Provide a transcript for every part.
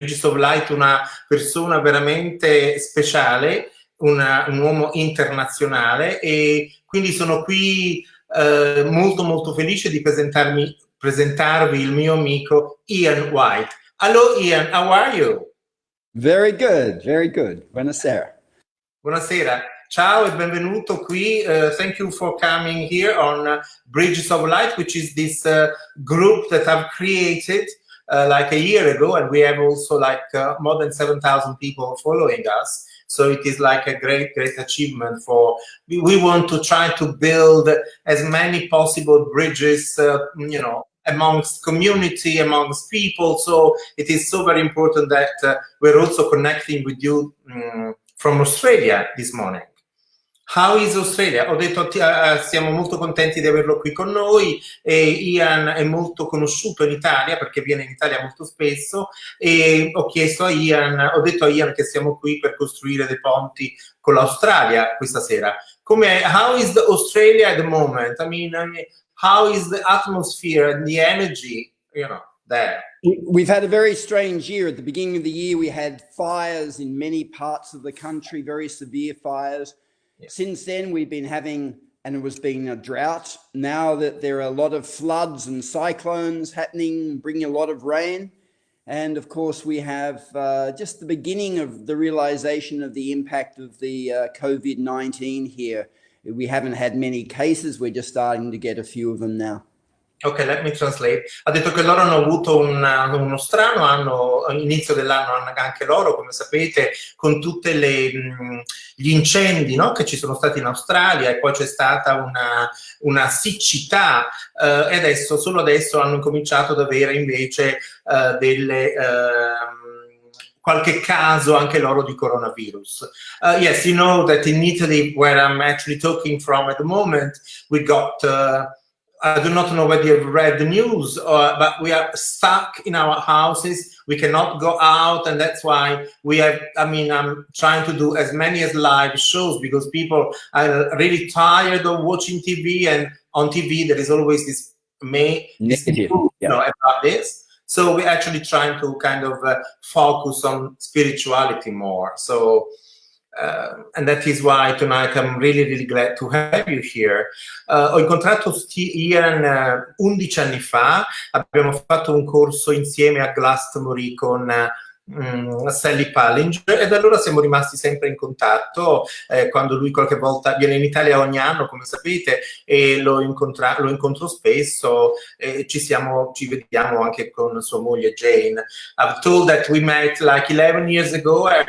Remedies of Light una persona veramente speciale, un uomo internazionale, e quindi sono qui molto molto felice di presentarvi il mio amico Ian White. Hello Ian, how are you? Very good, very good. Buonasera. Buonasera. Ciao e benvenuto qui. Thank you for coming here on Bridges of Light, which is this group that I've created like a year ago, and we have also like more than 7,000 people following us. So it is like a great achievement for, we want to try to build as many possible bridges, amongst community, amongst people. So it is so very important that we're also connecting with you from Australia this morning. How is Australia? Ho detto, siamo molto contenti di averlo qui con noi, e Ian è molto conosciuto in Italia perché viene in Italia molto spesso, e ho detto a Ian che siamo qui per costruire dei ponti con l'Australia questa sera. How is the Australia at the moment? I mean, how is the atmosphere and the energy, there? We've had a very strange year. At the beginning of the year, we had fires in many parts of the country, very severe fires. Yes. Since then, we've been having, and it was being a drought. Now that there are a lot of floods and cyclones happening, bringing a lot of rain. And of course, we have just the beginning of the realization of the impact of the COVID-19 here. We haven't had many cases. We're just starting to get a few of them now. Ok, let me translate. Ha detto che loro hanno avuto uno strano anno, inizio dell'anno anche loro, come sapete, con tutti gli incendi, no, che ci sono stati in Australia, e poi c'è stata una siccità, e solo adesso hanno cominciato ad avere invece qualche caso anche loro di coronavirus. Yes, you know that in Italy, where I'm actually talking from at the moment, we got... I do not know whether you've read the news, but we are stuck in our houses. We cannot go out, and that's why I'm trying to do as many as live shows, because people are really tired of watching TV, and on TV there is always this about this. So we're actually trying to kind of focus on spirituality more. So. And that is why tonight I'm really, really glad to have you here. Ho incontrato Ian 11 anni fa, abbiamo fatto un corso insieme a Glastonbury con Sally Pallinger, e da allora siamo rimasti sempre in contatto, quando lui qualche volta viene in Italia ogni anno, come sapete, e lo incontro spesso, ci vediamo anche con sua moglie Jane. I've told that we met like 11 years ago at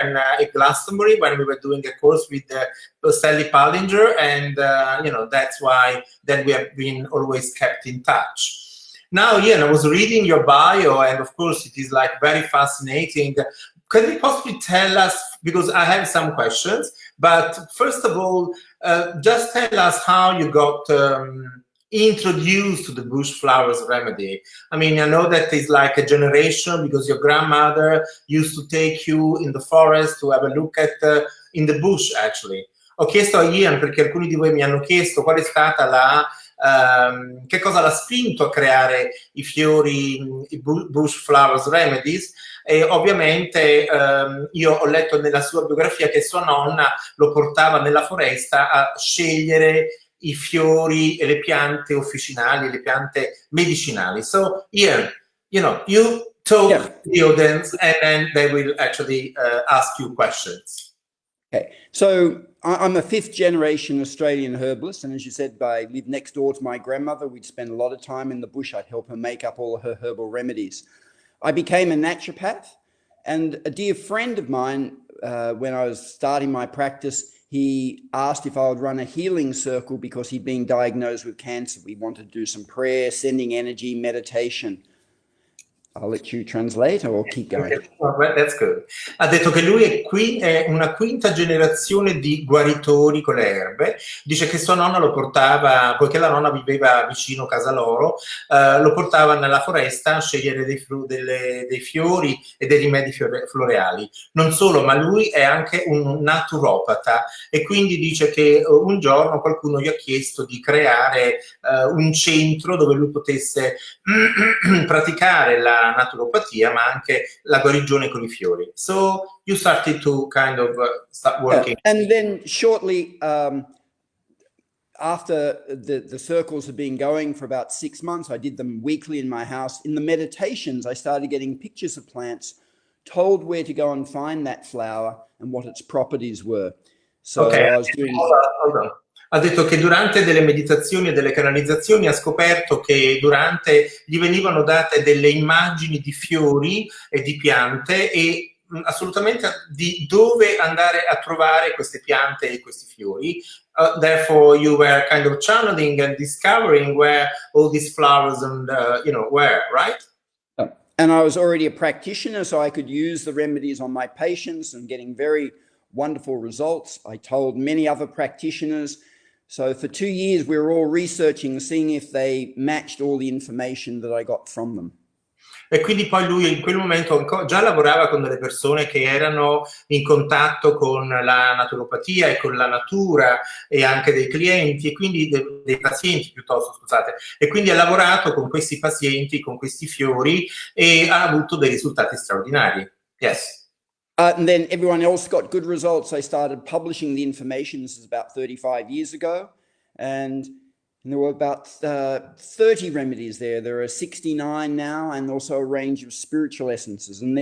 Glastonbury when we were doing a course with Sally Pallinger, and that's why then we have been always kept in touch. Now, Ian, I was reading your bio, and of course it is like very fascinating. Can you possibly tell us, because I have some questions, but first of all, just tell us how you got introduced to the bush flowers remedy. I mean, I know that it's like a generation, because your grandmother used to take you in the forest to have a look at in the bush, actually. Ho chiesto a Ian, perché alcuni di voi mi hanno chiesto qual è stata che cosa l'ha spinto a creare i fiori, i bush flowers remedies, e ovviamente io ho letto nella sua biografia che sua nonna lo portava nella foresta a scegliere i fiori e le piante officinali, le piante medicinali. So Ian, you talk to the audience, and then they will actually ask you questions. Okay, so I'm a fifth generation Australian herbalist, and as you said, I lived next door to my grandmother. We'd spend a lot of time in the bush. I'd help her make up all of her herbal remedies. I became a naturopath, and a dear friend of mine, when I was starting my practice, he asked if I would run a healing circle because he'd been diagnosed with cancer. We wanted to do some prayer, sending energy, meditation. I'll let you translate or keep going. Okay. That's good. Ha detto che lui è una quinta generazione di guaritori con le erbe. Dice che sua nonna lo portava, poiché la nonna viveva vicino a casa loro, lo portava nella foresta a scegliere dei fiori e dei rimedi floreali. Non solo, ma lui è anche un naturopata, e quindi dice che un giorno qualcuno gli ha chiesto di creare un centro dove lui potesse praticare la la naturopatia, ma anche la guarigione con i fiori. So you started to kind of start working. Yeah. And then shortly after the circles had been going for about 6 months, I did them weekly in my house. In the meditations, I started getting pictures of plants, told where to go and find that flower and what its properties were. So Okay. I was doing... Hold on. Ha detto che durante delle meditazioni e delle canalizzazioni ha scoperto che gli venivano date delle immagini di fiori e di piante e assolutamente di dove andare a trovare queste piante e questi fiori. Therefore, you were kind of channeling and discovering where all these flowers and, were, right? And I was already a practitioner, so I could use the remedies on my patients and getting very wonderful results. I told many other practitioners. So for 2 years, we were all researching, seeing if they matched all the information that I got from them. E quindi poi lui in quel momento già lavorava con delle persone che erano in contatto con la naturopatia e con la natura e anche dei clienti e quindi dei pazienti piuttosto, scusate, e quindi ha lavorato con questi pazienti, con questi fiori e ha avuto dei risultati straordinari. Yes. And then everyone else got good results. I started publishing the information. This is about 35 years ago. And there were about 30 remedies there. There are 69 now, and also a range of spiritual essences. And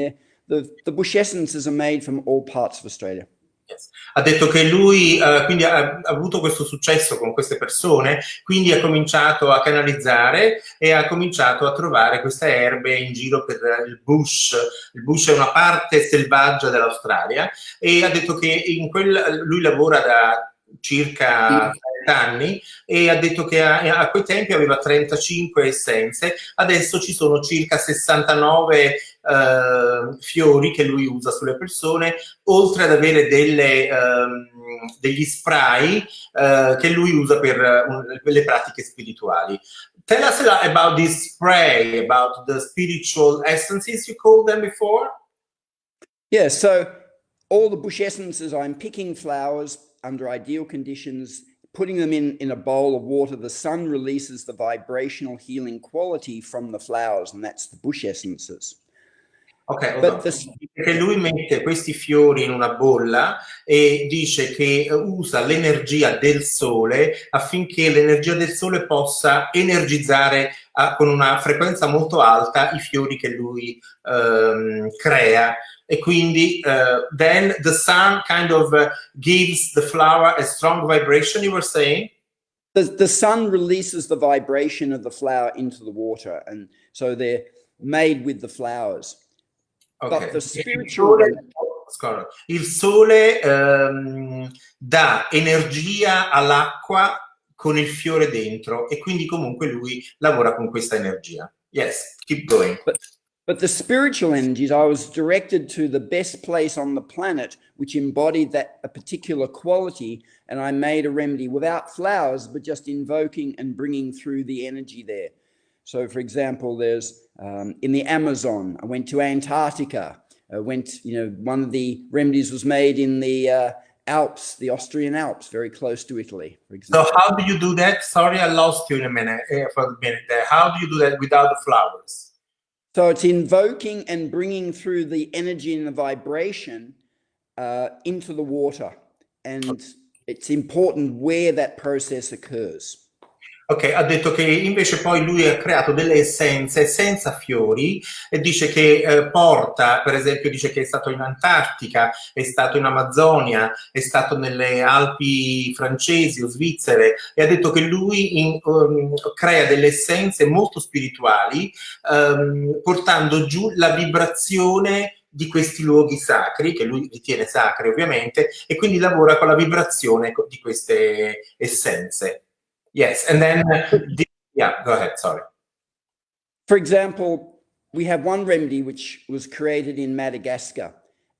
the bush essences are made from all parts of Australia. Yes. Ha detto che lui quindi ha avuto questo successo con queste persone, quindi ha cominciato a canalizzare e ha cominciato a trovare queste erbe in giro per il bush. Il bush è una parte selvaggia dell'Australia e ha detto che lui lavora da circa 30 anni e ha detto che a quei tempi aveva 35 essenze, adesso ci sono circa 69 fiori che lui usa sulle persone, oltre ad avere degli spray che lui usa per le pratiche spirituali. Tell us about this spray, about the spiritual essences you called them before. Yeah, so all the bush essences, I'm picking flowers under ideal conditions, putting them in a bowl of water. The sun releases the vibrational healing quality from the flowers, and that's the bush essences. Ok, perché lui mette questi fiori in una bolla e dice che usa l'energia del sole affinché l'energia del sole possa energizzare con una frequenza molto alta i fiori che lui crea. E quindi then the sun kind of gives the flower a strong vibration, you were saying? The sun releases the vibration of the flower into the water, and so they're made with the flowers. Okay. But the spiritual... Il sole dà energia all'acqua con il fiore dentro e quindi comunque lui lavora con questa energia. Yes, keep going. But the spiritual energies, I was directed to the best place on the planet which embodied a particular quality, and I made a remedy without flowers, but just invoking and bringing through the energy there. So, for example, there's in the Amazon, I went to Antarctica, one of the remedies was made in the Alps, the Austrian Alps, very close to Italy, for example. So how do you do that? Sorry, I lost you in a minute, for a minute there. How do you do that without the flowers? So it's invoking and bringing through the energy and the vibration into the water. And it's important where that process occurs. Ok, ha detto che invece poi lui ha creato delle essenze senza fiori e dice che porta, per esempio dice che è stato in Antartica, è stato in Amazzonia, è stato nelle Alpi francesi o svizzere e ha detto che lui crea delle essenze molto spirituali portando giù la vibrazione di questi luoghi sacri, che lui ritiene sacri ovviamente, e quindi lavora con la vibrazione di queste essenze. Yes, and then, yeah, go ahead, sorry. For example, we have one remedy which was created in Madagascar,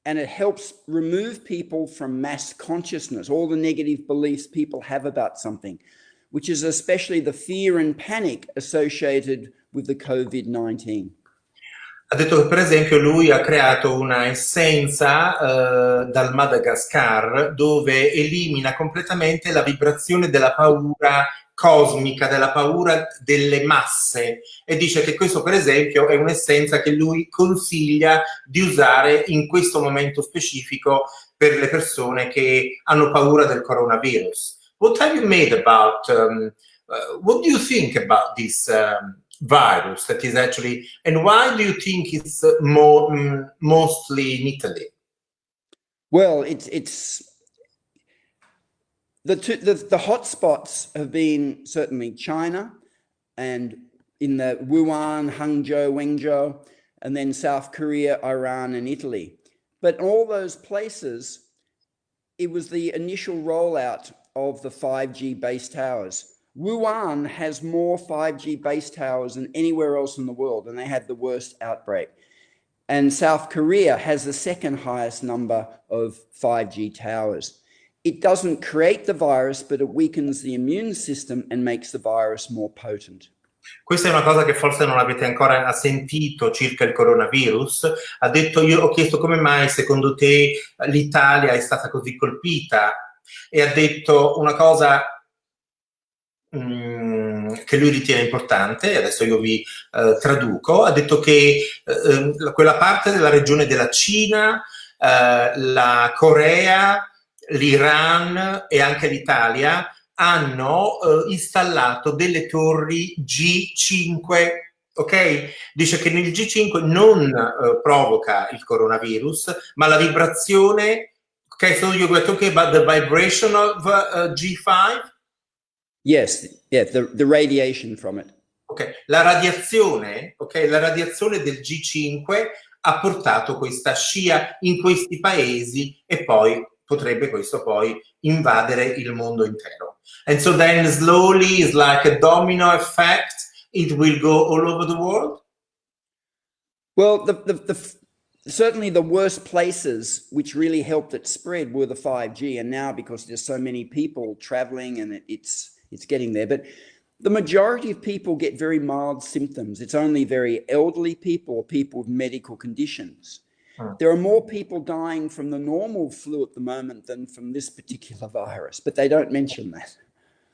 and it helps remove people from mass consciousness, all the negative beliefs people have about something, which is especially the fear and panic associated with the COVID-19. Ha detto che per esempio lui ha creato una essenza dal Madagascar dove elimina completamente la vibrazione della paura cosmica, della paura delle masse, e dice che questo per esempio è un'essenza che lui consiglia di usare in questo momento specifico per le persone che hanno paura del coronavirus. What have you made about, what do you think about this virus that is actually, and why do you think it's mostly in Italy? Well, it's the hotspots have been certainly China, and in the Wuhan, Hangzhou, Wenzhou, and then South Korea, Iran, and Italy. But all those places, it was the initial rollout of the 5G base towers. Wuhan has more 5G base towers than anywhere else in the world, and they had the worst outbreak. And South Korea has the second highest number of 5G towers. It doesn't create the virus, but it weakens the immune system and makes the virus more potent. Questa è una cosa che forse non avete ancora sentito circa il coronavirus. Ha detto, io ho chiesto come mai secondo te l'Italia è stata così colpita, e ha detto una cosa che lui ritiene importante, adesso io vi traduco. Ha detto che quella parte della regione della Cina, la Corea, l'Iran e anche l'Italia hanno installato delle torri G5, ok? Dice che nel G5 non provoca il coronavirus, ma la vibrazione. Okay, so you were talking about the vibration of G5? Yes, yeah, the radiation from it. Ok, la radiazione del G5 ha portato questa scia in questi paesi, e poi potrebbe questo poi invadere il mondo intero. And so then slowly, it's like a domino effect, it will go all over the world? Well, certainly the worst places which really helped it spread were the 5G, and now because there's so many people traveling and it's getting there. But the majority of people get very mild symptoms. It's only very elderly people or people with medical conditions. There are more people dying from the normal flu at the moment than from this particular virus, but they don't mention that.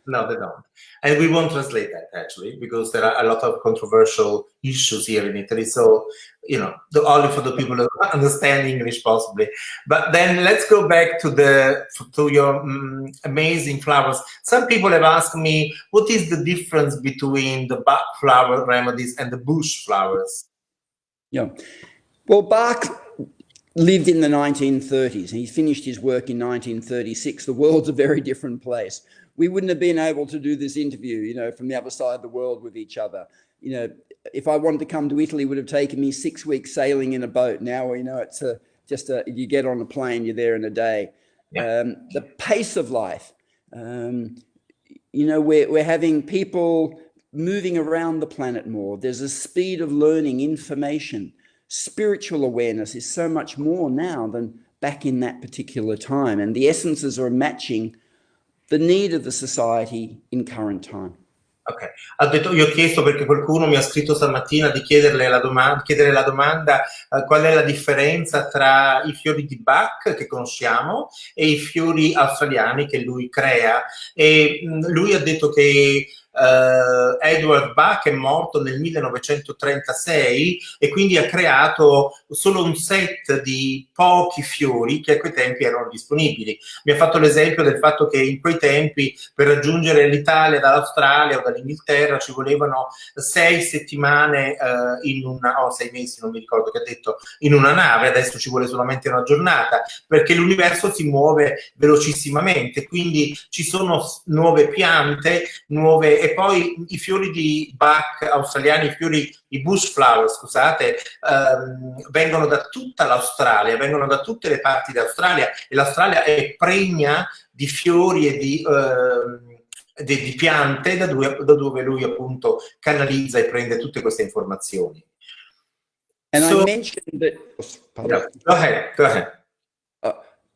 No, they don't. And we won't translate that, actually, because there are a lot of controversial issues here in Italy. So, you know, only for the people who understand English, possibly. But then let's go back to your amazing flowers. Some people have asked me, what is the difference between the Bach flower remedies and the bush flowers? Yeah. Well, Bach lived in the 1930s, and he finished his work in 1936. The world's a very different place. We wouldn't have been able to do this interview, you know, from the other side of the world with each other. You know, if I wanted to come to Italy, it would have taken me 6 weeks sailing in a boat. Now, you know, it's you get on a plane, you're there in a day. Yeah. The pace of life, you know, we're having people moving around the planet more. There's a speed of learning, information. Spiritual awareness is so much more now than back in that particular time. And the essences are matching the need of the society in current time. Ok, ha detto, io ho chiesto perché qualcuno mi ha scritto stamattina di chiedere la domanda qual è la differenza tra i fiori di Bach che conosciamo e i fiori australiani che lui crea, e lui ha detto che Edward Bach è morto nel 1936 e quindi ha creato solo un set di pochi fiori che a quei tempi erano disponibili. Mi ha fatto l'esempio del fatto che in quei tempi per raggiungere l'Italia dall'Australia o dall'Inghilterra ci volevano 6 settimane o 6 mesi, non mi ricordo che ha detto, in una nave. Adesso ci vuole solamente una giornata, perché l'universo si muove velocissimamente, quindi ci sono nuove piante, e poi i fiori di Bach australiani, i bush flowers, scusate, vengono da tutta l'Australia, vengono da tutte le parti d'Australia, e l'Australia è pregna di fiori e di piante da dove lui appunto canalizza e prende tutte queste informazioni. And I mentioned that. Yeah, go ahead.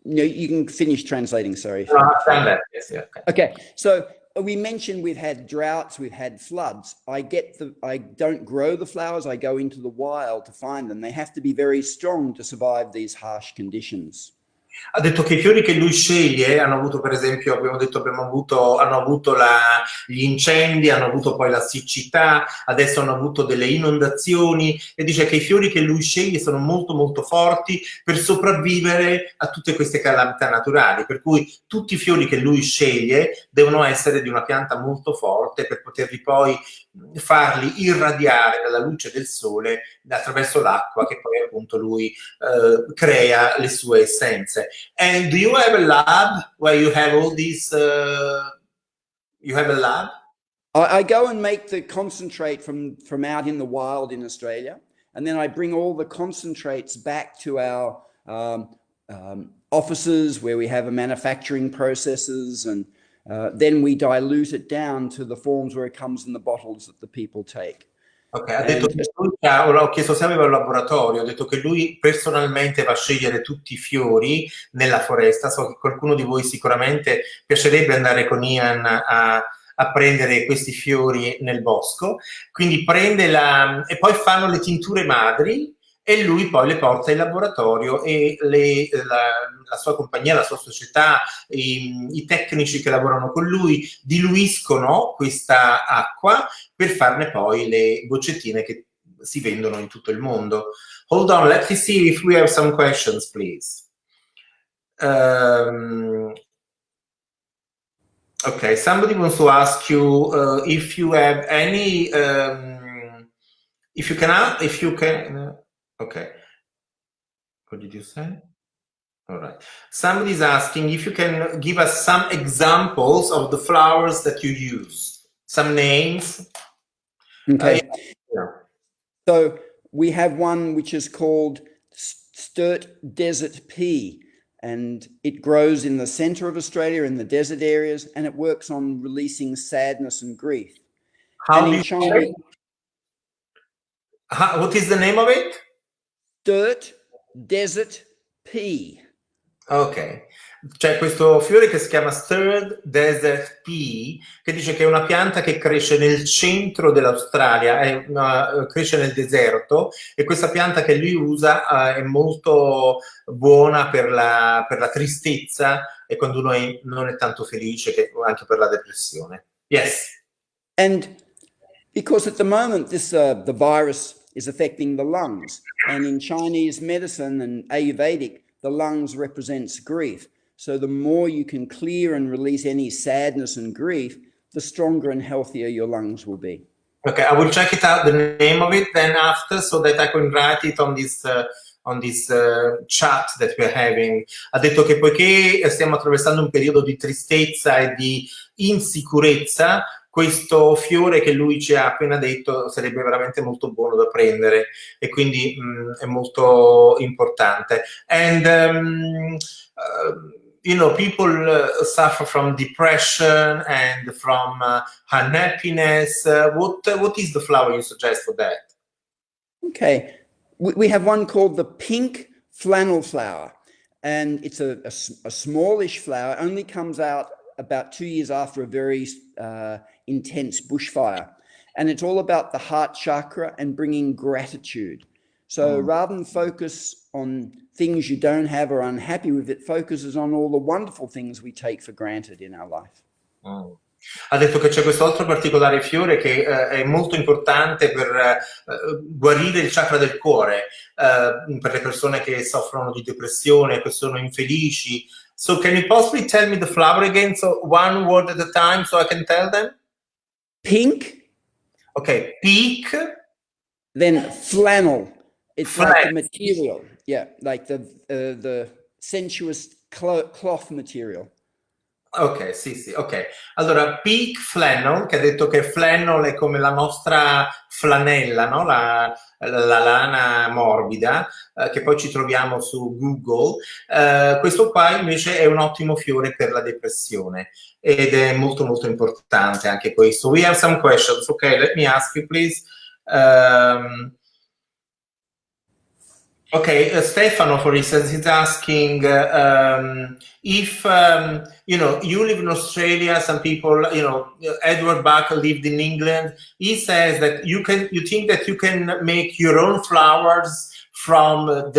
No, you can finish translating. Sorry. No, I've done that. Yes, yeah. Okay, so we mentioned we've had droughts, we've had floods. I don't grow the flowers. I go into the wild to find them. They have to be very strong to survive these harsh conditions. Ha detto che i fiori che lui sceglie hanno avuto, per esempio, hanno avuto gli incendi, hanno avuto poi la siccità, adesso hanno avuto delle inondazioni, e dice che i fiori che lui sceglie sono molto molto forti per sopravvivere a tutte queste calamità naturali, per cui tutti i fiori che lui sceglie devono essere di una pianta molto forte per poterli poi farli irradiare dalla luce del sole attraverso l'acqua che poi appunto lui crea le sue essenze. And do you have a lab where you have all these? You have a lab? I go and make the concentrate from out in the wild in Australia, and then I bring all the concentrates back to our offices where we have a manufacturing processes, and then we dilute it down to the forms where it comes in the bottles that the people take. Ok, ha detto che lui ho chiesto se aveva un laboratorio, ha detto che lui personalmente va a scegliere tutti i fiori nella foresta. So che qualcuno di voi sicuramente piacerebbe andare con Ian a prendere questi fiori nel bosco, quindi e poi fanno le tinture madri e lui poi le porta in laboratorio e la sua compagnia, la sua società, i tecnici che lavorano con lui diluiscono questa acqua per farne poi le boccettine che si vendono in tutto il mondo. Hold on, let's see if we have some questions, please. Okay, somebody wants to ask you if you have any, if you can, okay. What did you say? All right. Somebody's asking if you can give us some examples of the flowers that you use, some names. Okay. Yeah. So we have one which is called Sturt Desert Pea, and it grows in the center of Australia in the desert areas, and it works on releasing sadness and grief. What is the name of it? Sturt Desert Pea. Ok, c'è questo fiore che si chiama Stirred Desert Pea, che dice che è una pianta che cresce nel centro dell'Australia, cresce nel deserto, e questa pianta che lui usa è molto buona per la tristezza e quando uno non è tanto felice, anche per la depressione. Yes. And because at the moment the virus is affecting the lungs, and in Chinese medicine and Ayurvedic, the lungs represents grief. So the more you can clear and release any sadness and grief, the stronger and healthier your lungs will be. Okay, I will check it out, the name of it, then after, so that I can write it on this chat that we're having. Ha detto che poiché stiamo attraversando un periodo di tristezza e di insicurezza, questo fiore che lui ci ha appena detto sarebbe veramente molto buono da prendere, e quindi è molto importante. And you know, people suffer from depression and from unhappiness. What is the flower you suggest for that? Okay, we have one called the pink flannel flower, and it's a smallish flower. Only comes out about 2 years after a very intense bushfire, and it's all about the heart chakra and bringing gratitude. So rather than focus on things you don't have or unhappy with, it focuses on all the wonderful things we take for granted in our life. Ha detto che c'è questo altro particolare fiore che è molto importante per guarire il chakra del cuore, per le persone che soffrono di depressione, che sono infelici. So can you possibly tell me the flower again? So one word at a time so I can tell them? Pink. Okay, pink. Then flannel. It's Flannel. like the material. Yeah, like the sensuous cloth material. Ok, sì, ok. Allora, Peak Flannel, che ha detto che flannel è come la nostra flanella, no? La lana morbida, che poi ci troviamo su Google. Questo qua invece è un ottimo fiore per la depressione ed è molto molto importante anche questo. We have some questions. Ok, let me ask you please. Okay, Stefano, for instance, is asking if you know, you live in Australia. Some people, you know, Edward Bach lived in England. He says that you think that you can make your own flowers from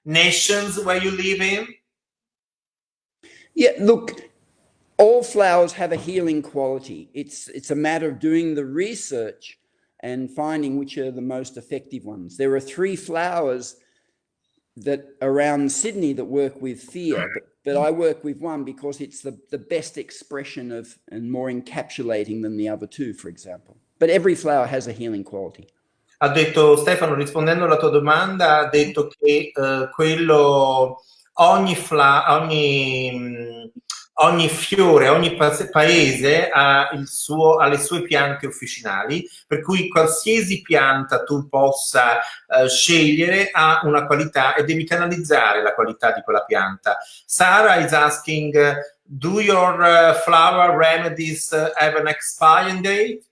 nations where you live in? Yeah, look, all flowers have a healing quality. It's a matter of doing the research and finding which are the most effective ones. There are 3 flowers that around Sydney that work with fear, but I work with one because it's the best expression of and more encapsulating than the other 2, for example. But every flower has a healing quality. Ha detto Stefano, rispondendo alla tua domanda, ha detto che ogni fiore, ogni paese ha le sue piante officinali, per cui qualsiasi pianta tu possa scegliere ha una qualità e devi canalizzare la qualità di quella pianta. Sarah is asking, do your flower remedies have an expiring date?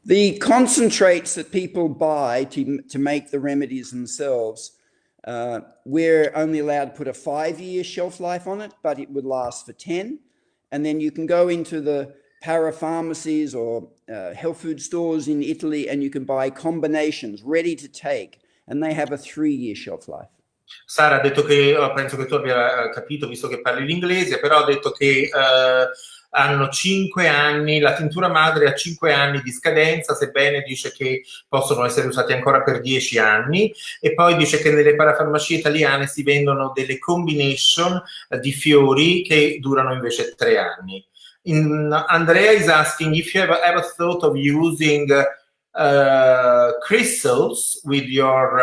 The concentrates that people buy to make the remedies themselves, we're only allowed to put a 5-year shelf life on it, but it would last for 10. And then you can go into the parapharmacies or health food stores in Italy and you can buy combinations ready to take, and they have a 3-year shelf life. Sara ha detto che, penso che tu abbia capito visto che parli l'inglese, però ha detto che hanno 5 anni, la tintura madre ha 5 anni di scadenza, sebbene dice che possono essere usati ancora per 10 anni, e poi dice che nelle parafarmacie italiane si vendono delle combination di fiori che durano invece 3 anni. Andrea is asking if you ever thought of using crystals with your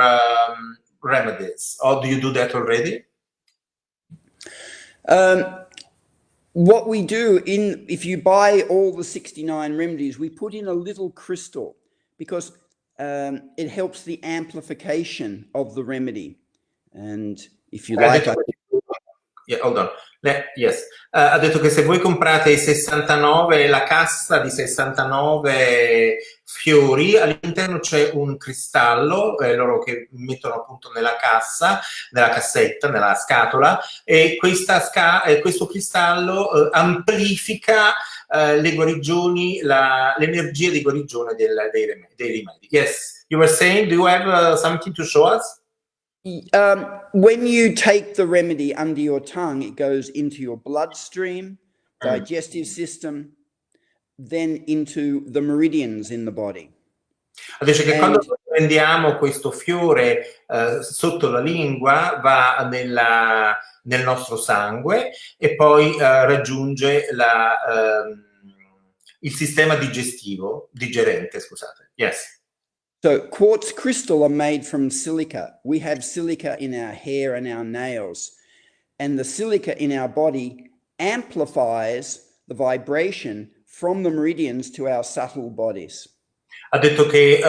remedies, or do you do that already? What we do if you buy all the 69 remedies, we put in a little crystal because it helps the amplification of the remedy. And if you like, hold on. Yes. Ha detto che se voi comprate la cassa di 69 fiori, all'interno c'è un cristallo, loro che mettono appunto nella cassa, nella cassetta, nella scatola, e questo cristallo amplifica le guarigioni, l'energia di guarigione dei rimedi. Yes, you were saying, do you have something to show us? When you take the remedy under your tongue, it goes into your bloodstream, digestive system, then into the meridians in the body. Dice che quando prendiamo questo fiore sotto la lingua va nel nostro sangue e poi raggiunge il sistema digerente, scusate. Yes. So quartz crystal are made from silica. We have silica in our hair and our nails, and the silica in our body amplifies the vibration from the meridians to our subtle bodies. Ha detto che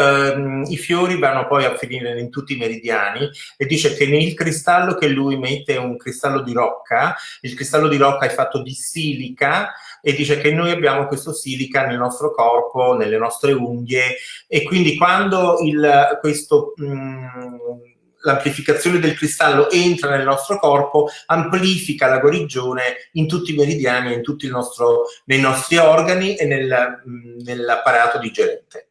i fiori vanno poi a finire in tutti i meridiani e dice che nel cristallo che lui mette è un cristallo di rocca, il cristallo di rocca è fatto di silica e dice che noi abbiamo questo silica nel nostro corpo, nelle nostre unghie, e quindi quando l'amplificazione del cristallo entra nel nostro corpo, amplifica la guarigione in tutti i meridiani, in tutti nei nostri organi e nell'apparato digerente.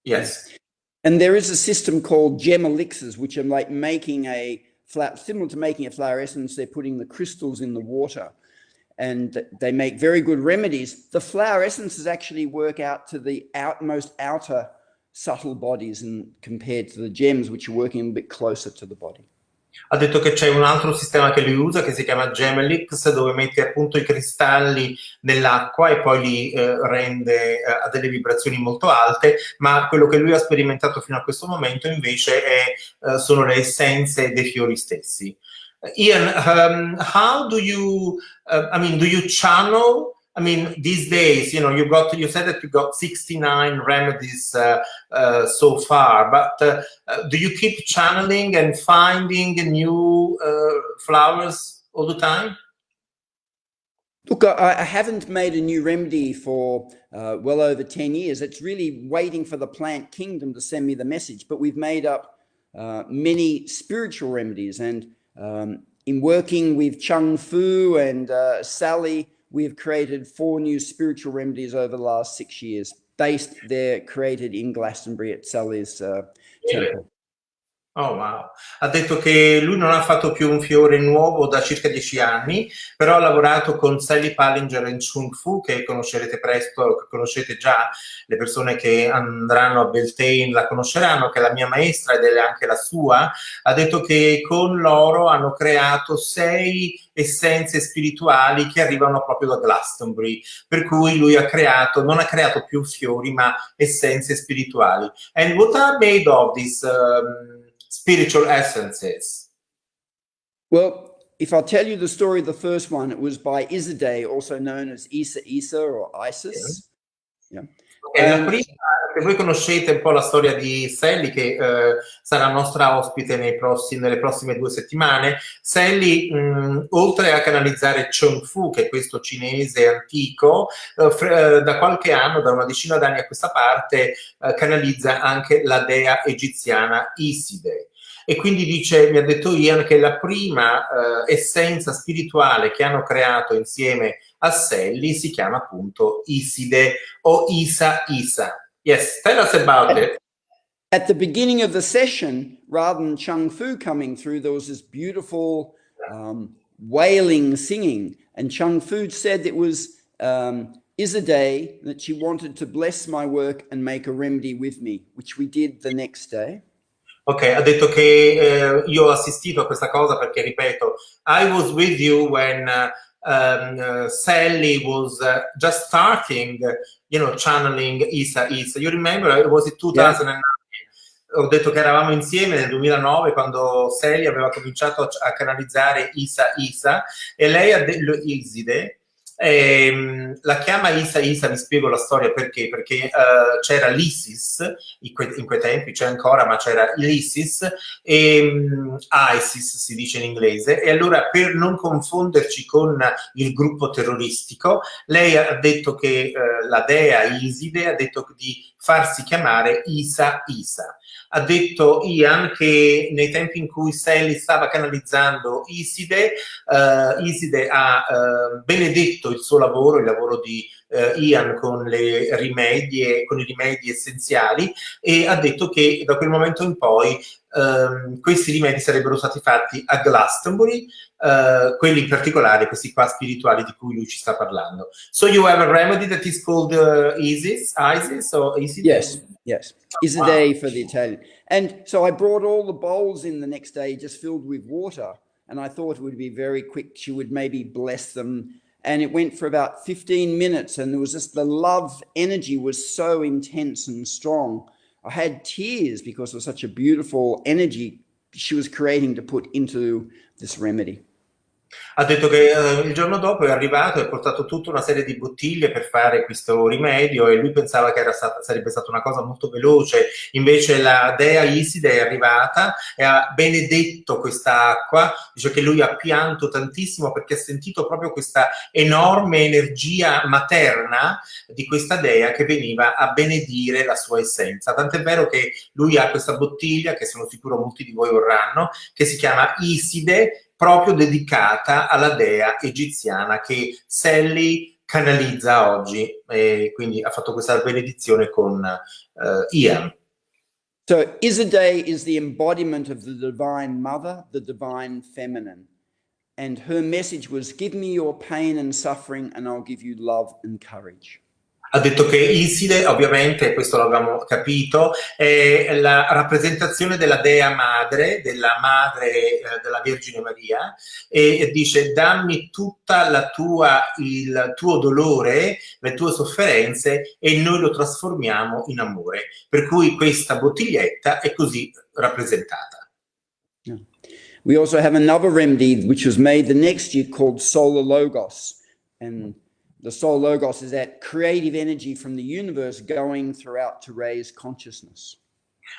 Yes. And there is a system called gem elixirs, which are like making similar to making a flower essence. They're putting the crystals in the water and they make very good remedies. The flower essences actually work out to the most outer subtle bodies and compared to the gems, which are working a bit closer to the body. Ha detto che c'è un altro sistema che lui usa che si chiama Gemelix, dove mette appunto i cristalli nell'acqua e poi li rende a delle vibrazioni molto alte, ma quello che lui ha sperimentato fino a questo momento invece sono le essenze dei fiori stessi. Ian, how do you, do you channel? I mean, these days, you said that you got 69 remedies so far, but do you keep channeling and finding new flowers all the time? Look, I haven't made a new remedy for well over 10 years. It's really waiting for the plant kingdom to send me the message, but we've made up many spiritual remedies. And in working with Chung Fu and Sally, we have created 4 new spiritual remedies over the last 6 years. They're created in Glastonbury at Sally's temple. Oh wow. Ha detto che lui non ha fatto più un fiore nuovo da circa 10 anni, però ha lavorato con Sally Pallinger e Chung Fu, che conoscerete presto, che conoscete già, le persone che andranno a Beltane la conosceranno, che è la mia maestra ed è anche la sua. Ha detto che con loro hanno creato 6 essenze spirituali che arrivano proprio da Glastonbury, per cui lui ha creato, non ha creato più fiori, ma essenze spirituali. And what are made of these spiritual essences? Well, if I tell you the story of the first one, it was by Isidore, also known as Isa or Isis. Yeah. La prima, se voi conoscete un po' la storia di Sally, che sarà nostra ospite nelle prossime 2 settimane, Sally, oltre a canalizzare Chung Fu, che è questo cinese antico, da qualche anno, da una decina d'anni a questa parte, canalizza anche la dea egiziana Iside. E quindi dice, mi ha detto Ian, che la prima essenza spirituale che hanno creato insieme a Sally si chiama appunto Iside o Isa. Yes, tell us about it. At the beginning of the session, rather than Chung Fu coming through, there was this beautiful wailing singing. And Chung Fu said it was Isidore, that she wanted to bless my work and make a remedy with me, which we did the next day. Ok, ha detto che io ho assistito a questa cosa perché, ripeto, I was with you when Sally was just starting, channeling Isa. You remember? Was it 2009? Yeah. Ho detto che eravamo insieme nel 2009 quando Sally aveva cominciato a canalizzare Isa e lei ha detto Iside. La chiama Isa, vi spiego la storia perché c'era l'Isis in quei tempi, c'è ancora, ma c'era l'Isis e ISIS si dice in inglese, e allora per non confonderci con il gruppo terroristico lei ha detto che la dea Iside ha detto di farsi chiamare Isa. Ha detto Ian che nei tempi in cui Sally stava canalizzando Iside, Iside ha benedetto il suo lavoro, il lavoro di Ian con i rimedi essenziali, e ha detto che da quel momento in poi questi rimedi sarebbero stati fatti a Glastonbury, quelli in particolare, questi qua spirituali di cui lui ci sta parlando. So you have a remedy that is called Isis or Iside? Yes. Isidore for the Italian. And so I brought all the bowls in the next day just filled with water, and I thought it would be very quick. She would maybe bless them, and it went for about 15 minutes, and there was just the love energy was so intense and strong. I had tears because it was such a beautiful energy she was creating to put into this remedy. Ha detto che il giorno dopo è arrivato e ha portato tutta una serie di bottiglie per fare questo rimedio, e lui pensava che sarebbe stata una cosa molto veloce, invece la dea Iside è arrivata e ha benedetto quest'acqua. Dice che lui ha pianto tantissimo perché ha sentito proprio questa enorme energia materna di questa dea che veniva a benedire la sua essenza, tant'è vero che lui ha questa bottiglia, che sono sicuro molti di voi vorranno, che si chiama Iside, proprio dedicata alla dea egiziana che Sally canalizza oggi, e quindi ha fatto questa benedizione con Ian. So Isidore is the embodiment of the divine mother, the divine feminine. And her message was, give me your pain and suffering and I'll give you love and courage. Ha detto che Iside, ovviamente, questo l'abbiamo capito, è la rappresentazione della dea madre, della Vergine Maria, e dice dammi tutta il tuo dolore, le tue sofferenze, e noi lo trasformiamo in amore. Per cui questa bottiglietta è così rappresentata. Yeah. We also have another remedy which was made the next year called Solar Logos, and the Solar Logos is that creative energy from the universe going throughout to raise consciousness.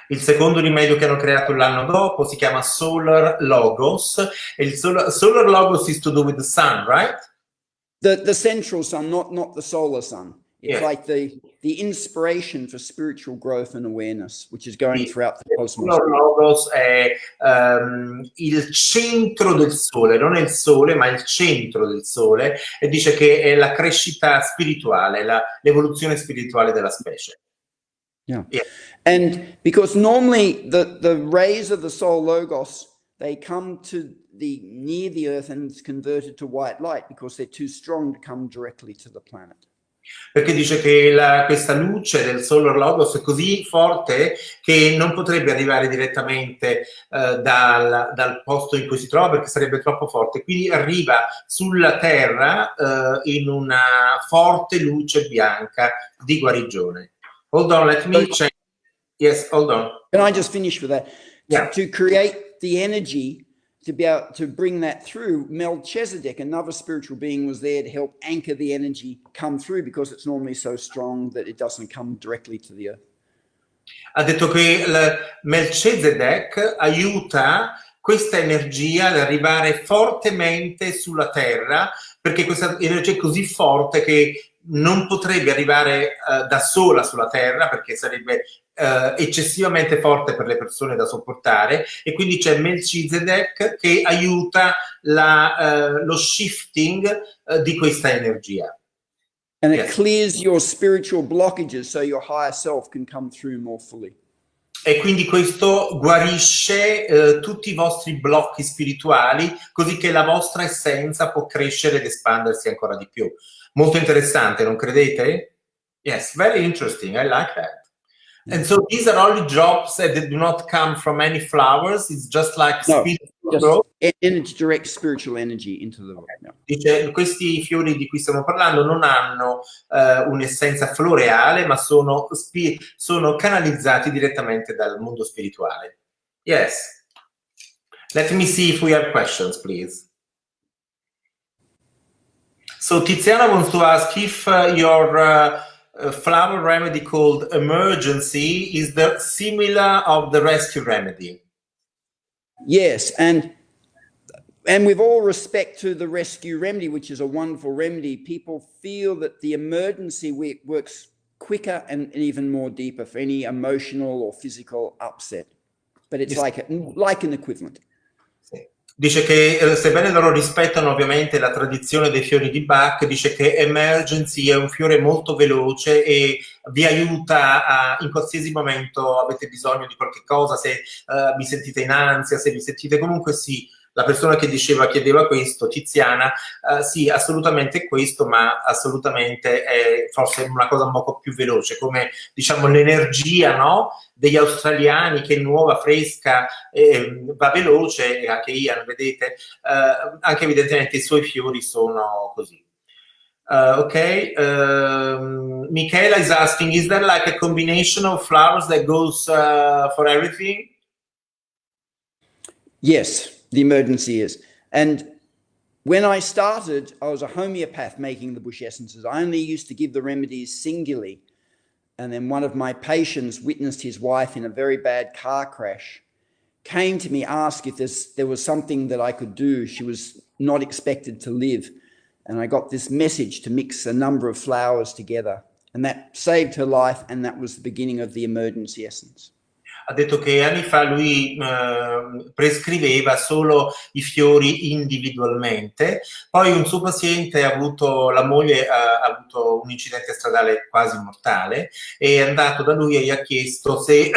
Il secondo rimedio che hanno creato l'anno dopo si chiama Solar Logos, e il Solar Logos is to do with the sun, right? The central sun, not the solar sun. It's like the inspiration for spiritual growth and awareness, which is going throughout the cosmos. Solar Logos è il centro del sole, non è il sole, ma il centro del sole, e dice che è la crescita spirituale, l'evoluzione spirituale della specie. Yeah. Yeah. And because normally the rays of the soul logos, they come to the near the earth and it's converted to white light because they're too strong to come directly to the planet. Perché dice che questa luce del Solar Logos è così forte che non potrebbe arrivare direttamente dal posto in cui si trova, perché sarebbe troppo forte. Quindi arriva sulla Terra in una forte luce bianca di guarigione. Hold on, let me check. Yes, hold on. Can I just finish with that? Yeah. To create the energy to be able to bring that through, Melchizedek, another spiritual being, was there to help anchor the energy come through because it's normally so strong that it doesn't come directly to the earth. Ha detto che Melchizedek aiuta questa energia ad arrivare fortemente sulla Terra, perché questa energia è così forte che non potrebbe arrivare da sola sulla Terra, perché sarebbe eccessivamente forte per le persone da sopportare, e quindi c'è Melchizedek che aiuta lo shifting di questa energia. And it clears your spiritual blockages so your higher self can come through more fully. E quindi questo guarisce tutti i vostri blocchi spirituali, così che la vostra essenza può crescere ed espandersi ancora di più. Molto interessante, non credete? Yes, very interesting. I like that. And so these are only drops that do not come from any flowers. It's just like spiritual growth. Energy, direct spiritual energy into the world. No. Dice, questi fiori di cui stiamo parlando non hanno un'essenza floreale, ma sono canalizzati direttamente dal mondo spirituale. Yes. Let me see if we have questions, please. So Tiziana wants to ask if your flower remedy called Emergency is the similar of the rescue remedy. Yes, and with all respect to the rescue remedy, which is a wonderful remedy, people feel that the emergency works quicker and even more deeper for any emotional or physical upset. But it's like an equivalent. Dice che sebbene loro rispettano ovviamente la tradizione dei fiori di Bach, dice che Emergency è un fiore molto veloce e vi aiuta in qualsiasi momento avete bisogno di qualche cosa, se vi sentite in ansia, se vi sentite comunque sì. La persona che chiedeva questo, Tiziana, sì, assolutamente questo, ma assolutamente è forse una cosa un po' più veloce, come diciamo l'energia, no? Degli australiani che è nuova, fresca, va veloce, e anche Ian, vedete, anche evidentemente i suoi fiori sono così. Michaela is asking, is there like a combination of flowers that goes for everything? Yes. The emergency is. And when I started, I was a homeopath making the bush essences. I only used to give the remedies singularly. And then one of my patients witnessed his wife in a very bad car crash, came to me, asked if there was something that I could do. She was not expected to live. And I got this message to mix a number of flowers together. And that saved her life, and that was the beginning of the emergency essence. Ha detto che anni fa lui prescriveva solo i fiori individualmente, poi un suo paziente la moglie ha avuto un incidente stradale quasi mortale, e è andato da lui e gli ha chiesto se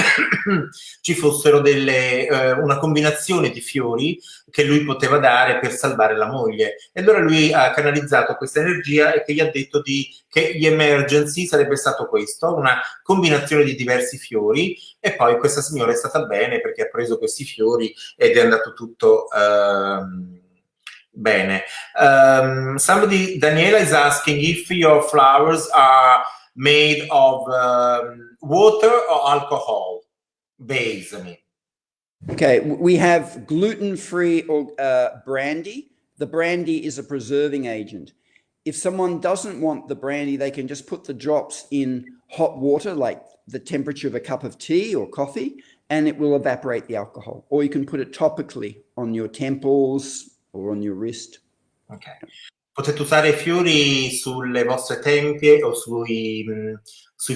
ci fossero una combinazione di fiori che lui poteva dare per salvare la moglie. E allora lui ha canalizzato questa energia e che gli ha detto che gli Emergency sarebbe stato questo, una combinazione di diversi fiori, e poi questa signora è stata bene perché ha preso questi fiori ed è andato tutto bene. Daniela is asking if your flowers are made of water or alcohol base, I mean. Okay, we have gluten-free brandy. The brandy is a preserving agent. If someone doesn't want the brandy, they can just put the drops in hot water, like the temperature of a cup of tea or coffee, and it will evaporate the alcohol. Or you can put it topically on your temples or on your wrist. Okay. Potete usare fiori sulle vostre tempie o sui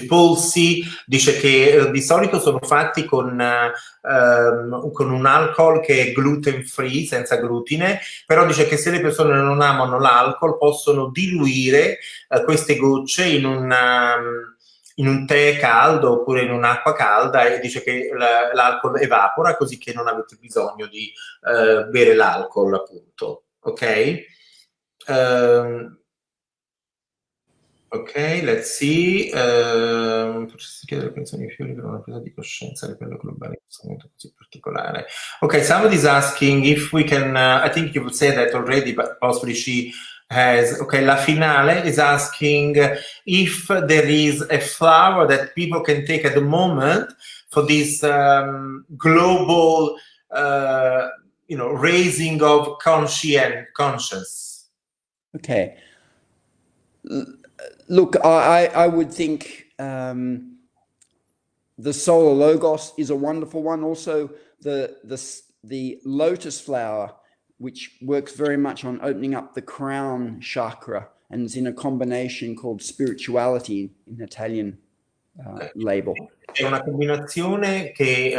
polsi. Dice che di solito sono fatti con un alcol che è gluten free, senza glutine, però dice che se le persone non amano l'alcol possono diluire queste gocce in in un tè caldo oppure in un'acqua calda e dice che l'alcol evapora così che non avete bisogno di bere l'alcol, appunto. Ok? Ok, let's see. Potresti chiedere pensioni ai fiori per una presa di coscienza a livello globale in questo momento così particolare. Ok, somebody's asking if we can, I think you've said that already, but possibly she has. Okay, La Finale is asking if there is a flower that people can take at the moment for this global, raising of conscience. Okay. Look, I would think the Solar Logos is a wonderful one. Also, the lotus flower, which works very much on opening up the crown chakra, and is in a combination called Spirituality in Italian label. È una combinazione che,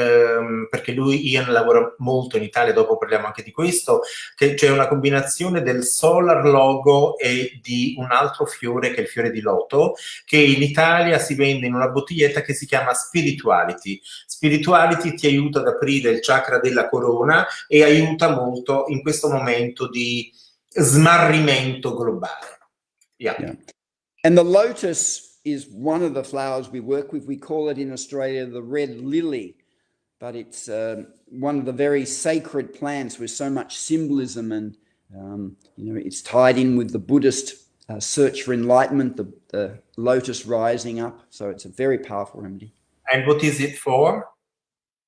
perché Ian lavora molto in Italia, dopo parliamo anche di questo, che c'è una combinazione del Solar Logo e di un altro fiore, che è il fiore di loto, che in Italia si vende in una bottiglietta che si chiama Spirituality. Spirituality ti aiuta ad aprire il chakra della corona e aiuta molto in questo momento di smarrimento globale. Yeah. And the lotus is one of the flowers we work with. We call it in Australia the red lily, but it's one of the very sacred plants with so much symbolism, and it's tied in with the Buddhist search for enlightenment, the lotus rising up. So it's a very powerful remedy. And what is it for?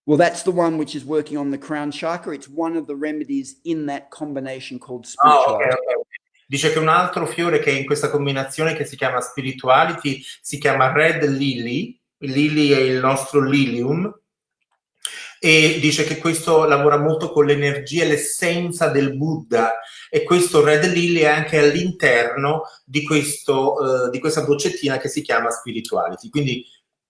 Well, that's the one which is working on the crown chakra. It's one of the remedies in that combination called Spirituality. Okay. Dice che un altro fiore che è in questa combinazione, che si chiama Spirituality, si chiama Red Lily. Il lily è il nostro lilium, e dice che questo lavora molto con l'energia e l'essenza del Buddha, e questo Red Lily è anche all'interno di questa boccettina che si chiama Spirituality. Quindi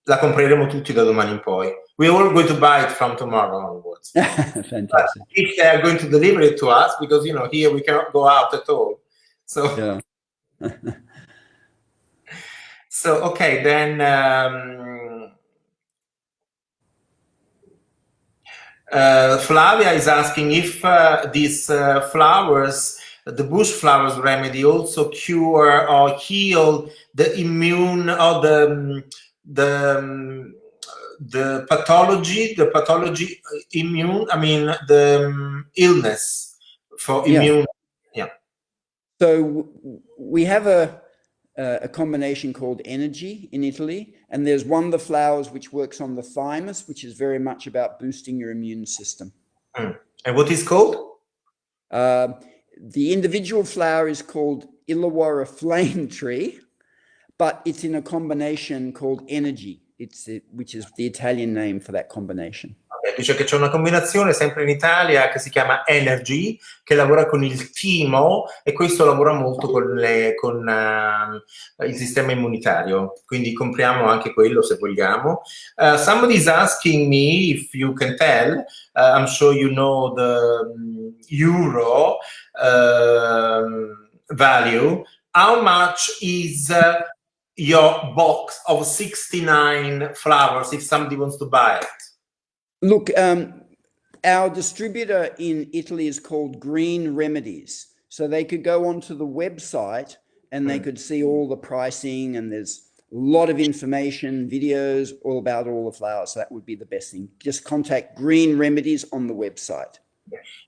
la compreremo tutti da domani in poi. We are all going to buy it from tomorrow onwards. Fantastic. If they are going to deliver it to us, because here we cannot go out at all. So, yeah. So okay, then Flavia is asking if these flowers, the bush flowers remedy, also cure or heal the immune or the pathology immune. I mean the illness for immune. Yeah. So we have a combination called Energy in Italy, and there's one of the flowers which works on the thymus, which is very much about boosting your immune system. And what is called? The individual flower is called Illawarra Flame Tree, but it's in a combination called Energy, which is the Italian name for that combination. Dice che c'è una combinazione sempre in Italia che si chiama Energy, che lavora con il timo, e questo lavora molto con il sistema immunitario, quindi compriamo anche quello se vogliamo. Somebody is asking me if you can tell, I'm sure you know the euro value, how much is your box of 69 flowers if somebody wants to buy it? Look, our distributor in Italy is called Green Remedies. So they could go onto the website and they could see all the pricing, and there's a lot of information, videos all about all the flowers. So that would be the best thing. Just contact Green Remedies on the website.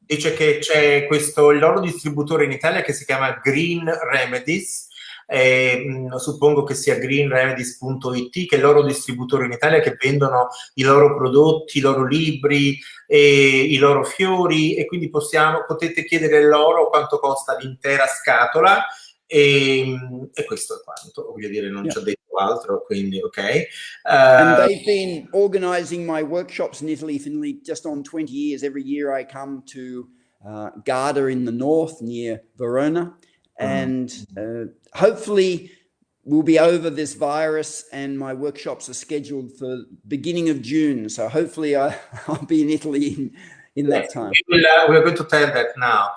Dice che c'è il loro distributore in Italia che si chiama Green Remedies. Suppongo che sia greenremedies.it, che è il loro distributore in Italia, che vendono i loro prodotti, i loro libri e i loro fiori, e quindi potete chiedere loro quanto costa l'intera scatola, e questo è quanto, voglio dire, non ci ho detto altro, quindi ok. And they've been organizing my workshops in Italy for nearly just on 20 years. Every year I come to Garda in the north near Verona, and hopefully we'll be over this virus, and my workshops are scheduled for beginning of June. So hopefully I'll be in Italy in that time. We're going to tell that now.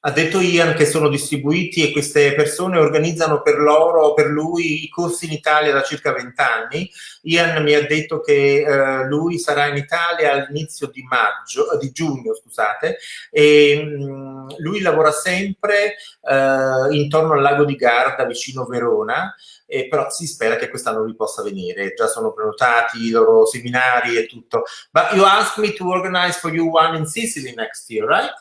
Ha detto Ian che sono distribuiti e queste persone organizzano per lui i corsi in Italia da circa 20 anni. Ian mi ha detto che lui sarà in Italia all'inizio di giugno, scusate, e lui lavora sempre intorno al lago di Garda, vicino Verona, però si spera che quest'anno lui possa venire. Già sono prenotati i loro seminari e tutto. But you asked me to organize for you one in Sicily next year, right?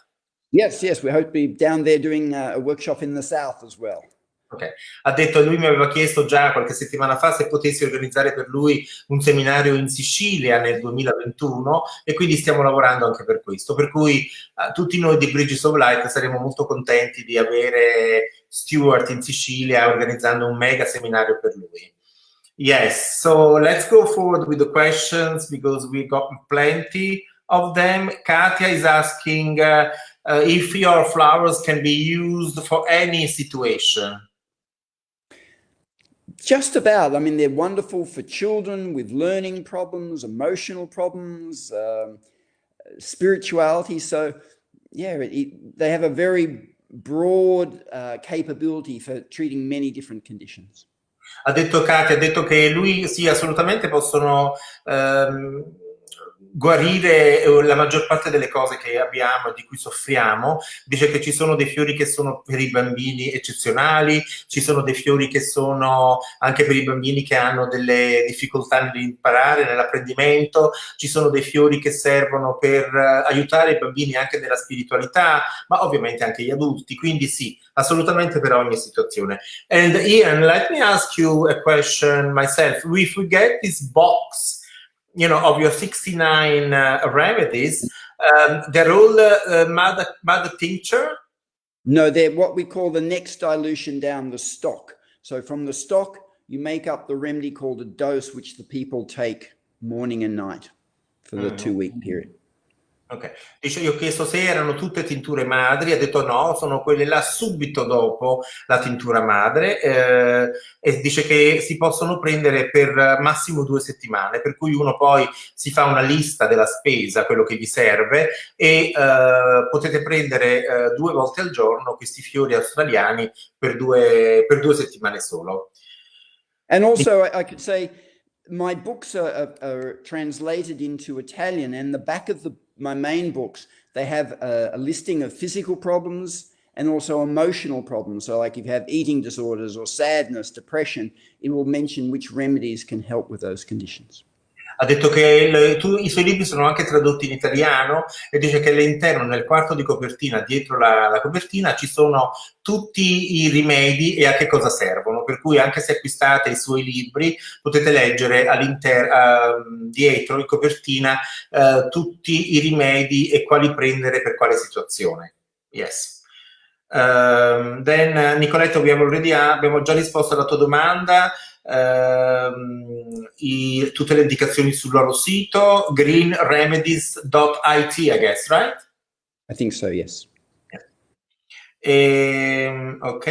Yes, we hope to be down there doing a workshop in the south as well. Ok, ha detto, lui mi aveva chiesto già qualche settimana fa se potessi organizzare per lui un seminario in Sicilia nel 2021 e quindi stiamo lavorando anche per questo, per cui tutti noi di Bridges of Light saremo molto contenti di avere Stuart in Sicilia organizzando un mega seminario per lui. Yes, so let's go forward with the questions because we got plenty of them. Katia is asking if your flowers can be used for any situation. Just about. I mean, they're wonderful for children with learning problems, emotional problems, spirituality. So, yeah, they have a very broad capability for treating many different conditions. Ha detto Katia, ha detto che lui sì, assolutamente possono guarire la maggior parte delle cose che abbiamo e di cui soffriamo. Dice che ci sono dei fiori che sono per i bambini eccezionali, ci sono dei fiori che sono anche per i bambini che hanno delle difficoltà nell'imparare, nell'apprendimento, ci sono dei fiori che servono per aiutare i bambini anche nella spiritualità, ma ovviamente anche gli adulti, quindi sì, assolutamente per ogni situazione. And Ian, let me ask you a question myself. If we get this box, you know, of your 69 remedies, they're all mother tincture? No, they're what we call the next dilution down the stock. So from the stock, you make up the remedy called a dose, which the people take morning and night for the 2-week period. Ok, dice, io ho chiesto se erano tutte tinture madri, ha detto no, sono quelle là subito dopo la tintura madre, e dice che si possono prendere per massimo 2 settimane, per cui uno poi si fa una lista della spesa, quello che vi serve, e potete prendere 2 volte al giorno questi fiori australiani per 2 settimane solo. And also, I could say my books are translated into Italian, and the back of my main books, they have a listing of physical problems and also emotional problems. So like if you have eating disorders or sadness, depression, it will mention which remedies can help with those conditions. Ha detto che i suoi libri sono anche tradotti in italiano e dice che all'interno, nel quarto di copertina, dietro la copertina, ci sono tutti i rimedi e a che cosa servono, per cui anche se acquistate i suoi libri potete leggere dietro in copertina tutti i rimedi e quali prendere per quale situazione. Yes. Then Nicoletto, abbiamo già risposto alla tua domanda. Tutte le indicazioni sul loro sito greenremedies.it, I guess, right? I think so, yes. Ok.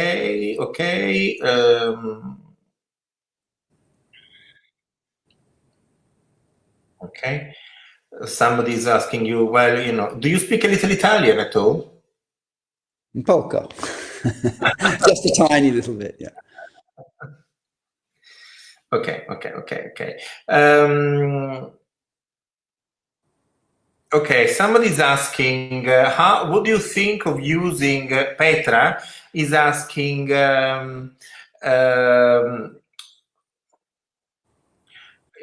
Okay. Somebody is asking you, well, you know, do you speak a little Italian at all? Un poco. Just a tiny little bit, yeah. Okay. Okay, somebody's asking, what do you think of using, Petra is asking,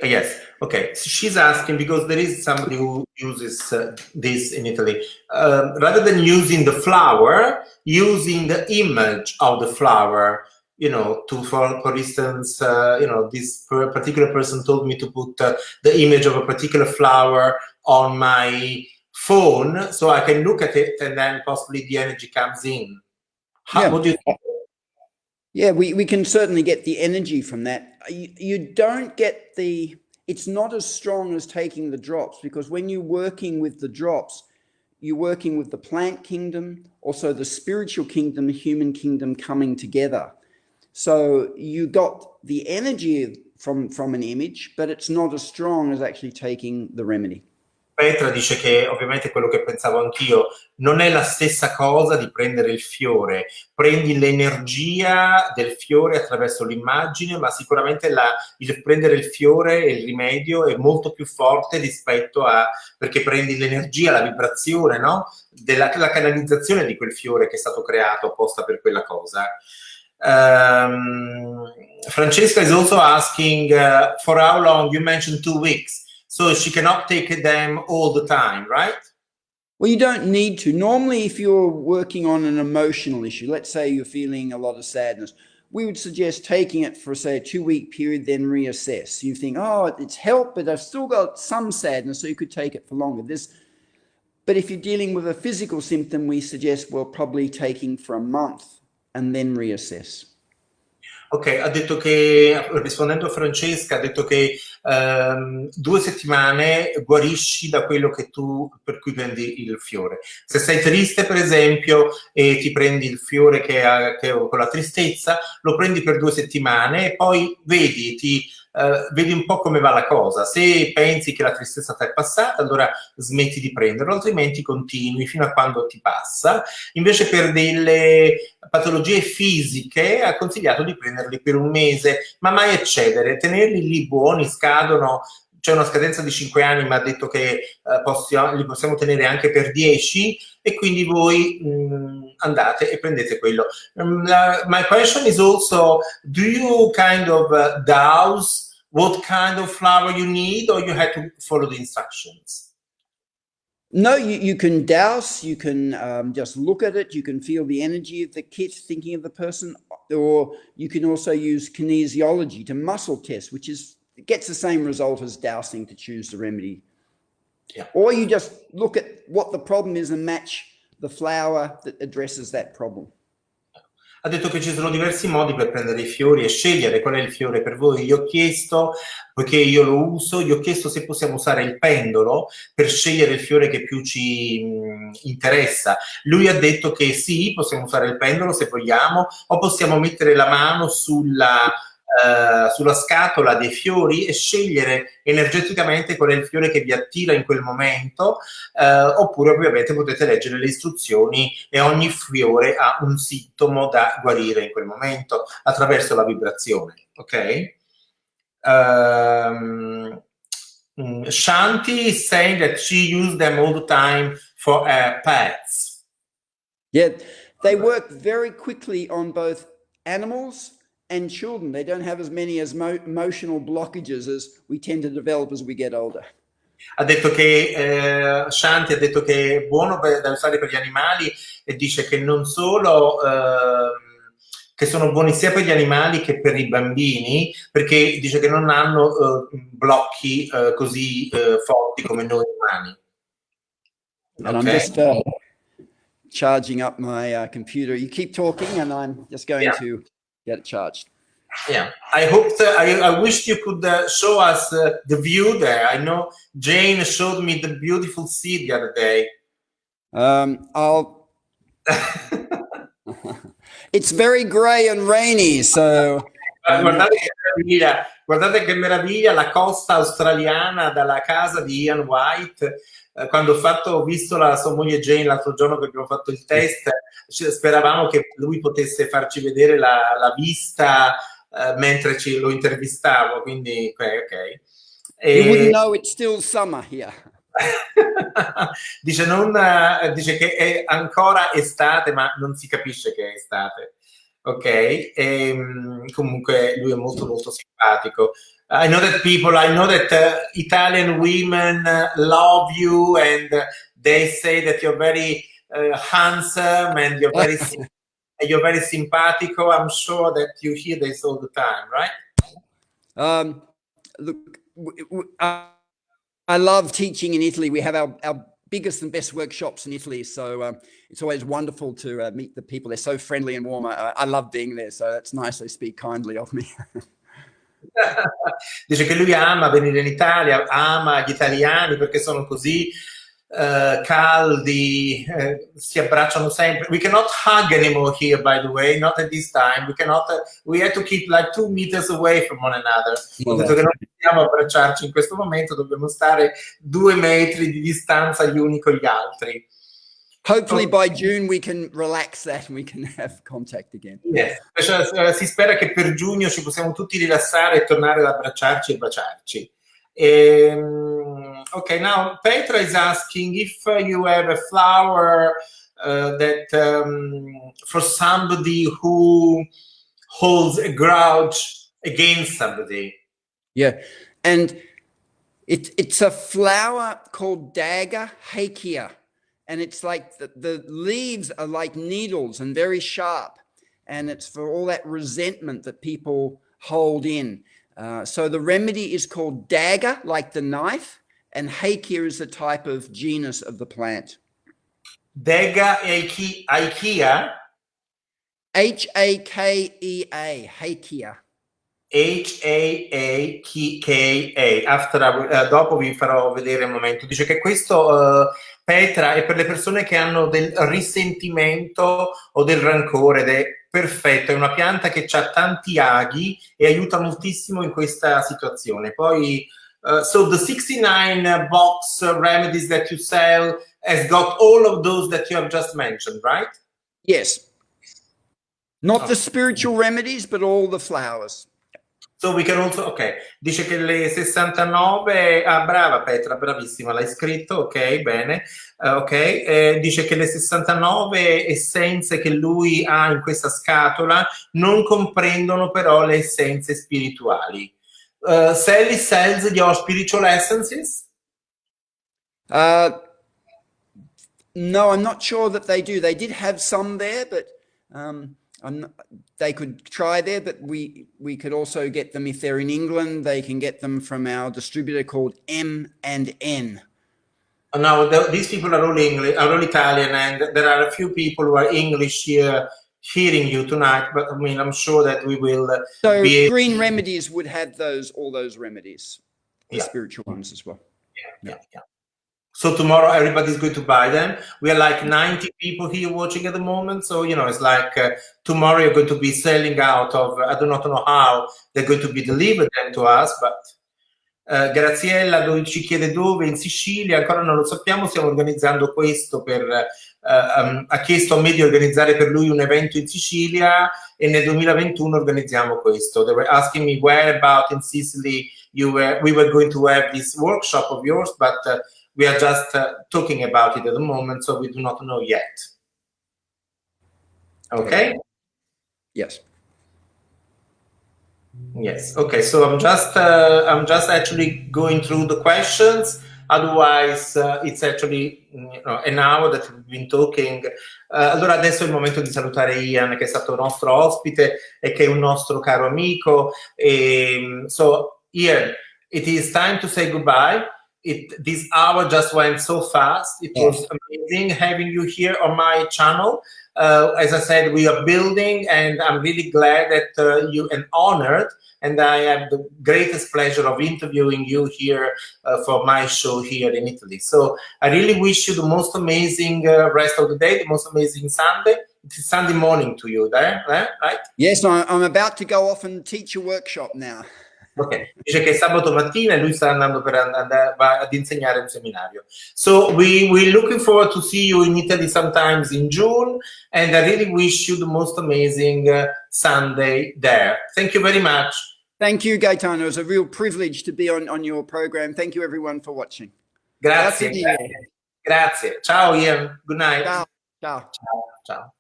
yes, okay, so she's asking because there is somebody who uses this in Italy. Rather than using the flower, using the image of the flower, you know, for instance, you know, this particular person told me to put the image of a particular flower on my phone so I can look at it and then possibly the energy comes in. What do you think? Yeah, we can certainly get the energy from that. You don't get it's not as strong as taking the drops, because when you're working with the drops, you're working with the plant kingdom, also the spiritual kingdom, the human kingdom coming together. So you got the energy from an image, but it's not as strong as actually taking the remedy. Petra dice che ovviamente quello che pensavo anch'io, non è la stessa cosa di prendere il fiore, prendi l'energia del fiore attraverso l'immagine, ma sicuramente il prendere il fiore e il rimedio è molto più forte rispetto a, perché prendi l'energia, la vibrazione, no? La canalizzazione di quel fiore che è stato creato apposta per quella cosa. Francesca is also asking for how long. You mentioned 2 weeks. So she cannot take them all the time, right? Well, you don't need to. Normally, if you're working on an emotional issue, let's say you're feeling a lot of sadness, we would suggest taking it for, say, a 2-week period, then reassess. You think, oh, it's helped, but I've still got some sadness, so you could take it for longer. But if you're dealing with a physical symptom, we suggest, well, probably taking for a month and then reassess. Ok, ha detto che, rispondendo a Francesca, ha detto che 2 settimane guarisci da quello che per cui prendi il fiore. Se sei triste, per esempio, e ti prendi il fiore che con la tristezza, lo prendi per 2 settimane e poi vedi un po' come va la cosa. Se pensi che la tristezza ti è passata, allora smetti di prenderlo, altrimenti continui fino a quando ti passa. Invece per delle patologie fisiche ha consigliato di prenderli per 1 mese, ma mai eccedere, tenerli lì buoni, scadono, c'è una scadenza di 5 anni, ma ha detto che li possiamo tenere anche per 10, e quindi voi andate e prendete quello. My question is also, do you kind of douse what kind of flower you need, or you have to follow the instructions? No, you can douse, you can just look at it, you can feel the energy of the kit, thinking of the person, or you can also use kinesiology to muscle test, which gets the same result as dousing to choose the remedy. Yeah. Or you just look at what the problem is and match the flower that addresses that problem. Ha detto che ci sono diversi modi per prendere i fiori e scegliere qual è il fiore per voi. Gli ho chiesto, poiché io lo uso, gli ho chiesto se possiamo usare il pendolo per scegliere il fiore che più ci interessa. Lui ha detto che sì, possiamo usare il pendolo se vogliamo, o possiamo mettere la mano sulla scatola dei fiori e scegliere energeticamente qual è il fiore che vi attira in quel momento, oppure ovviamente potete leggere le istruzioni e ogni fiore ha un sintomo da guarire in quel momento attraverso la vibrazione, ok? Shanti is saying that she used them all the time for pets. Yeah, they work very quickly on both animals and children. They don't have as many emotional blockages as we tend to develop as we get older. Ha detto che Shanti ha detto che è buono da usare per gli animali, e dice che non solo che sono buoni sia per gli animali che per i bambini, perché dice che non hanno blocchi così forti come noi umani. And I'm just charging up my computer. You keep talking and I'm just going to get it charged. Yeah, I wished you could show us the view there. I know Jane showed me the beautiful sea the other day. It's very gray and rainy, so guardate che meraviglia la costa australiana dalla casa di Ian White. Quando ho visto sua moglie Jane l'altro giorno che abbiamo fatto il test, speravamo che lui potesse farci vedere la vista mentre lo intervistavo, quindi ok. You wouldn't know it's still summer here. Dice che è ancora estate, ma non si capisce che è estate. Ok, comunque lui è molto molto simpatico. I know that Italian women love you, and they say that you're very handsome and you're very simpatico. I'm sure that you hear this all the time, right? Look, I love teaching in Italy. We have our biggest and best workshops in Italy, so it's always wonderful to meet the people. They're so friendly and warm. I love being there, so it's nice they speak kindly of me. Dice che lui ama venire in Italia, ama gli italiani perché sono così caldi, si abbracciano sempre. We cannot hug anymore here, by the way, not at this time. We cannot, we have to keep like 2 meters away from one another. Ho detto che non possiamo abbracciarci in questo momento, dobbiamo stare 2 metri di distanza gli uni con gli altri. Hopefully by June we can relax that and we can have contact again. Yes. Si spera che per giugno ci possiamo tutti rilassare e tornare ad abbracciarci e baciarci. Okay, now Petra is asking if you have a flower that for somebody who holds a grudge against somebody. Yeah, and it's a flower called Dagger Hakea, and it's like the leaves are like needles and very sharp, and it's for all that resentment that people hold in. So the remedy is called Dagger, like the knife, and Hakea is the type of genus of the plant. Dagger Hakea? H-A-K-E-A, Hakea. H-A-A-K-A. Dopo vi farò vedere un momento. Dice che questo, Petra, è per le persone che hanno del risentimento o del rancore, ed è perfetto, è una pianta che ha tanti aghi e aiuta moltissimo in questa situazione. Poi, so the 69 box remedies that you sell has got all of those that you have just mentioned, right? Yes. Not the spiritual remedies, but all the flowers. So we can also, ok, dice che le 69, brava Petra, bravissima, l'hai scritto, ok, bene, dice che le 69 essenze che lui ha in questa scatola non comprendono però le essenze spirituali. Sally sells your spiritual essences? No, I'm not sure that they do. They did have some there, but they could try there, but we could also get them if they're in England. They can get them from our distributor called M&N. No, these people are all English, are all Italian, and there are a few people who are English here hearing you tonight. But I mean, I'm sure that we will. So Green Remedies would have all those remedies, the spiritual ones as well. Yeah. So tomorrow everybody's going to buy them. We are like 90 people here watching at the moment. So, you know, it's like tomorrow you're going to be selling out of, I do not know how they're going to be delivered them to us, but Graziella ci chiede dove, in Sicilia, ancora non lo sappiamo, stiamo organizzando questo ha chiesto a me di organizzare per lui un evento in Sicilia e nel 2021 organizziamo questo. They were asking me where about in Sicily we were going to have this workshop of yours, but we are just talking about it at the moment, so we do not know yet. Okay? Yes. Yes. Okay. So I'm just actually going through the questions. Otherwise, it's actually an hour that we've been talking. Allora adesso è il momento di salutare Ian, che è stato nostro ospite e che è un nostro caro amico. So Ian, it is time to say goodbye. This hour just went so fast. It was amazing having you here on my channel. As I said, we are building, and I'm really glad that and honored, and I have the greatest pleasure of interviewing you here for my show here in Italy. So I really wish you the most amazing rest of the day, the most amazing Sunday. It's Sunday morning to you there, right? Yes, I'm about to go off and teach a workshop now. Ok, dice che è sabato mattina e lui sta andando va ad insegnare un seminario. So we're looking forward to see you in Italy sometimes in June, and I really wish you the most amazing Sunday there. Thank you very much. Thank you, Gaetano. It was a real privilege to be on your program. Thank you, everyone, for watching. Grazie. Ciao, Ian. Good night. Ciao. Ciao.